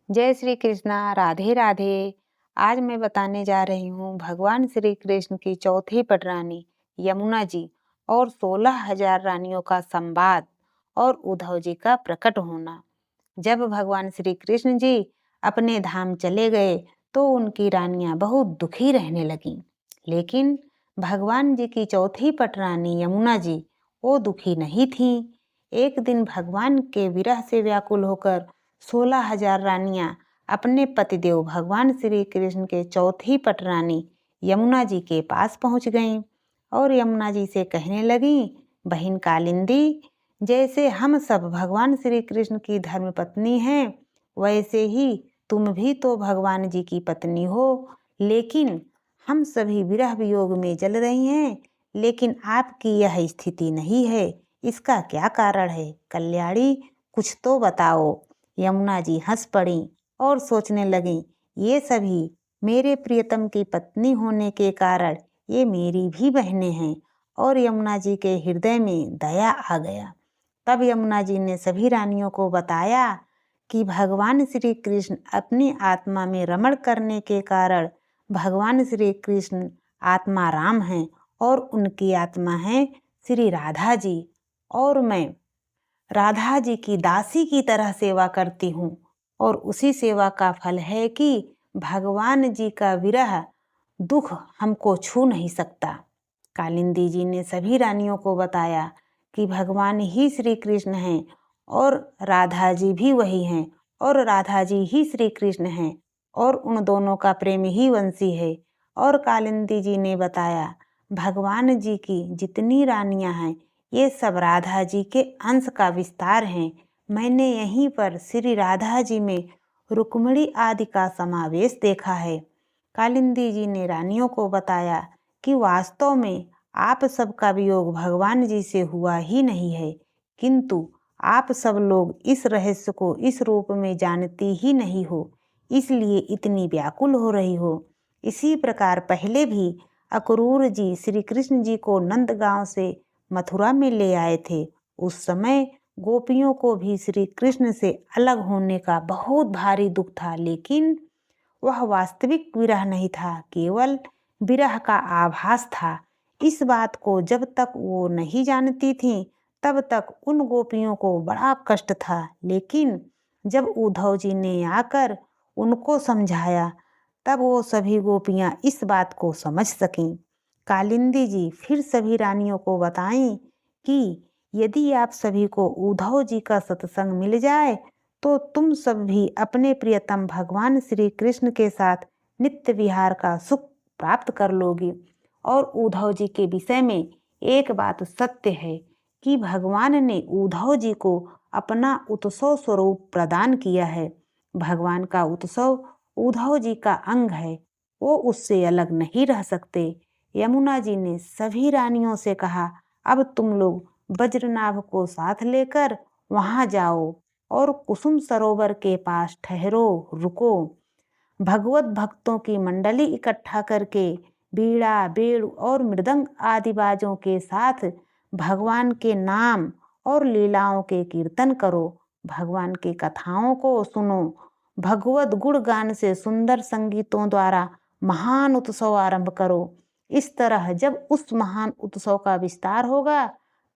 जय श्री कृष्णा, राधे राधे। आज मैं बताने जा रही हूँ भगवान श्री कृष्ण की चौथी पटरानी यमुना जी और 16,000 रानियों का संवाद और उद्धव जी का प्रकट होना। जब भगवान श्री कृष्ण जी अपने धाम चले गए तो उनकी रानियां बहुत दुखी रहने लगीं। लेकिन भगवान जी की चौथी पटरानी यमुना जी वो दुखी नहीं थीं। एक दिन भगवान के विरह से व्याकुल होकर 16,000 रानियां अपने पतिदेव भगवान श्री कृष्ण के चौथी पटरानी यमुना जी के पास पहुंच गईं और यमुना जी से कहने लगीं, बहन कालिंदी, जैसे हम सब भगवान श्री कृष्ण की धर्मपत्नी हैं, वैसे ही तुम भी तो भगवान जी की पत्नी हो। लेकिन हम सभी विरह वियोग में जल रही हैं, लेकिन आपकी यह स्थिति नहीं है। इसका क्या कारण है? कल्याणी, कुछ तो बताओ। यमुना जी हंस पड़ी और सोचने लगीं, ये सभी मेरे प्रियतम की पत्नी होने के कारण ये मेरी भी बहनें हैं। और यमुना जी के हृदय में दया आ गया। तब यमुना जी ने सभी रानियों को बताया कि भगवान श्री कृष्ण अपनी आत्मा में रमण करने के कारण भगवान श्री कृष्ण आत्मा राम हैं और उनकी आत्मा है श्री राधा जी, और मैं राधा जी की दासी की तरह सेवा करती हूँ और उसी सेवा का फल है कि भगवान जी का विरह दुख हमको छू नहीं सकता। कालिंदी जी ने सभी रानियों को बताया कि भगवान ही श्री कृष्ण हैं और राधा जी भी वही हैं और राधा जी ही श्री कृष्ण हैं और उन दोनों का प्रेम ही वंशी है। और कालिंदी जी ने बताया, भगवान जी की जितनी रानियां हैं ये सब राधा जी के अंश का विस्तार हैं। मैंने यहीं पर श्री राधा जी में रुक्मिणी आदि का समावेश देखा है। कालिंदी जी ने रानियों को बताया कि वास्तव में आप सबका वियोग भगवान जी से हुआ ही नहीं है, किंतु आप सब लोग इस रहस्य को इस रूप में जानती ही नहीं हो, इसलिए इतनी व्याकुल हो रही हो। इसी प्रकार पहले भी अक्रूर जी श्री कृष्ण जी को नंदगांव से मथुरा में ले आए थे। उस समय गोपियों को भी श्री कृष्ण से अलग होने का बहुत भारी दुख था, लेकिन वह वास्तविक विरह नहीं था, केवल विरह का आभास था। इस बात को जब तक वो नहीं जानती थीं, तब तक उन गोपियों को बड़ा कष्ट था। लेकिन जब उद्धव जी ने आकर उनको समझाया, तब वो सभी गोपियां इस बात को समझ सकीं। कालिंदी जी फिर सभी रानियों को बताएं कि यदि आप सभी को उद्धव जी का सत्संग मिल जाए तो तुम सब भी अपने प्रियतम भगवान श्री कृष्ण के साथ नित्य विहार का सुख प्राप्त कर लोगी। और उद्धव जी के विषय में एक बात सत्य है कि भगवान ने उद्धव जी को अपना उत्सव स्वरूप प्रदान किया है। भगवान का उत्सव उद्धव जी का अंग है, वो उससे अलग नहीं रह सकते। यमुना जी ने सभी रानियों से कहा, अब तुम लोग वज्रनाभ को साथ लेकर वहां जाओ और कुसुम सरोवर के पास ठहरो, रुको। भगवत भक्तों की मंडली इकट्ठा करके बीड़ा, बेड़ और मृदंग आदि बाजों के साथ भगवान के नाम और लीलाओं के कीर्तन करो, भगवान की कथाओं को सुनो, भगवत गुणगान से सुंदर संगीतों द्वारा महान उत्सव आरंभ करो। इस तरह जब उस महान उत्सव का विस्तार होगा,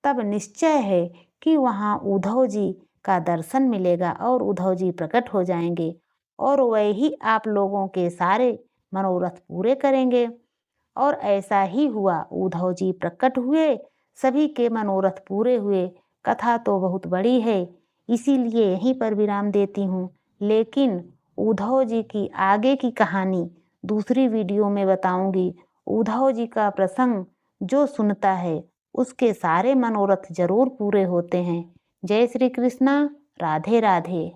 तब निश्चय है कि वहां उद्धव जी का दर्शन मिलेगा और उद्धव जी प्रकट हो जाएंगे और वही आप लोगों के सारे मनोरथ पूरे करेंगे। और ऐसा ही हुआ, उद्धव जी प्रकट हुए, सभी के मनोरथ पूरे हुए। कथा तो बहुत बड़ी है, इसीलिए यहीं पर विराम देती हूँ, लेकिन उद्धव जी की आगे की कहानी दूसरी वीडियो में बताऊंगी। उद्धव जी का प्रसंग जो सुनता है उसके सारे मनोरथ जरूर पूरे होते हैं। जय श्री कृष्णा, राधे राधे।